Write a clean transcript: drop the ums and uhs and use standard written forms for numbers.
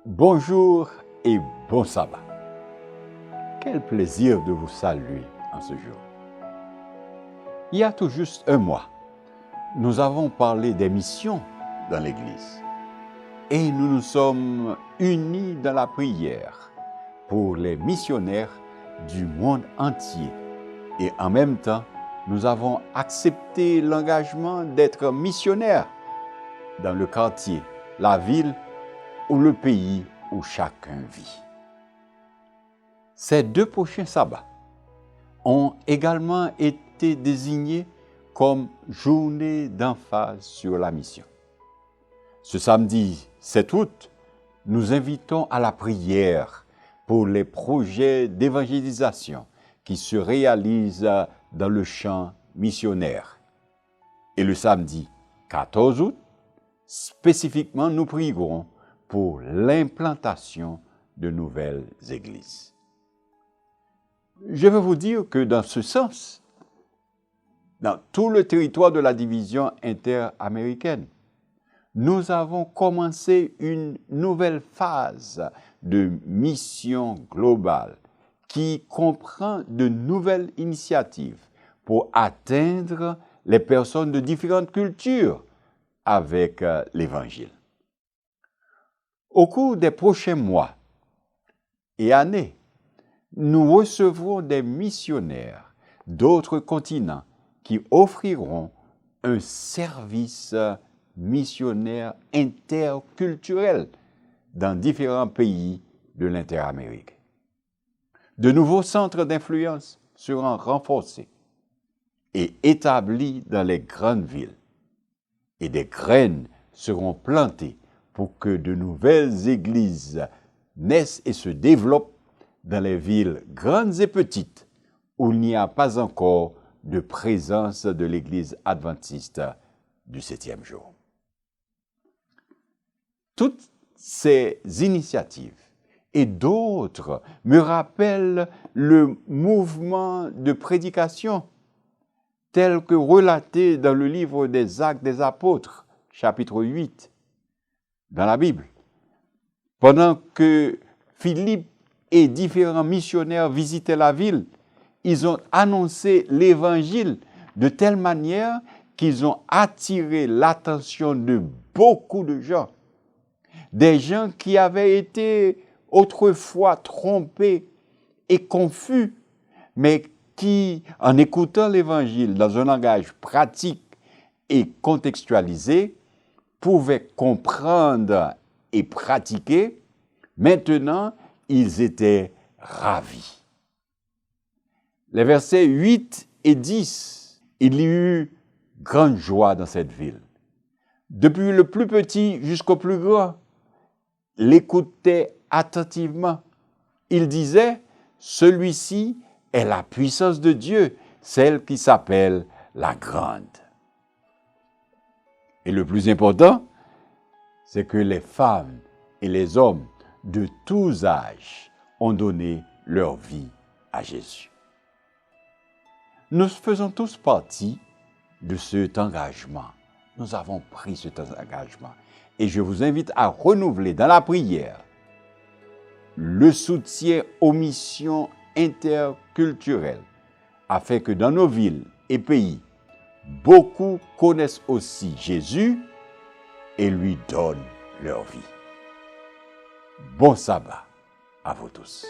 Bonjour et bon sabbat. Quel plaisir de vous saluer en ce jour. Il y a tout juste un mois, nous avons parlé des missions dans l'Église et nous nous sommes unis dans la prière pour les missionnaires du monde entier. Et en même temps, nous avons accepté l'engagement d'être missionnaires dans le quartier, la ville ou le pays où chacun vit. Ces 2 prochains sabbats ont également été désignés comme journée d'emphase sur la mission. Ce samedi 7 août, nous invitons à la prière pour les projets d'évangélisation qui se réalisent dans le champ missionnaire. Et le samedi 14 août, spécifiquement, nous prierons pour l'implantation de nouvelles églises. Je veux vous dire que dans ce sens, dans tout le territoire de la division interaméricaine, nous avons commencé une nouvelle phase de mission globale qui comprend de nouvelles initiatives pour atteindre les personnes de différentes cultures avec l'Évangile. Au cours des prochains mois et années, nous recevrons des missionnaires d'autres continents qui offriront un service missionnaire interculturel dans différents pays de l'Interamérique. De nouveaux centres d'influence seront renforcés et établis dans les grandes villes, et des graines seront plantées pour que de nouvelles églises naissent et se développent dans les villes grandes et petites où il n'y a pas encore de présence de l'Église adventiste du 7e jour. Toutes ces initiatives et d'autres me rappellent le mouvement de prédication tel que relaté dans le livre des Actes des Apôtres, chapitre 8, dans la Bible. Pendant que Philippe et différents missionnaires visitaient la ville, ils ont annoncé l'Évangile de telle manière qu'ils ont attiré l'attention de beaucoup de gens. Des gens qui avaient été autrefois trompés et confus, mais qui, en écoutant l'Évangile dans un langage pratique et contextualisé, pouvaient comprendre et pratiquer. Maintenant, ils étaient ravis. Les versets 8 et 10, il y eut grande joie dans cette ville. Depuis le plus petit jusqu'au plus grand, l'écoutaient attentivement. Il disait, celui-ci est la puissance de Dieu, celle qui s'appelle la grande. Et le plus important, c'est que les femmes et les hommes de tous âges ont donné leur vie à Jésus. Nous faisons tous partie de cet engagement. Nous avons pris cet engagement. Et je vous invite à renouveler dans la prière le soutien aux missions interculturelles afin que dans nos villes et pays, beaucoup connaissent aussi Jésus et lui donnent leur vie. Bon sabbat à vous tous.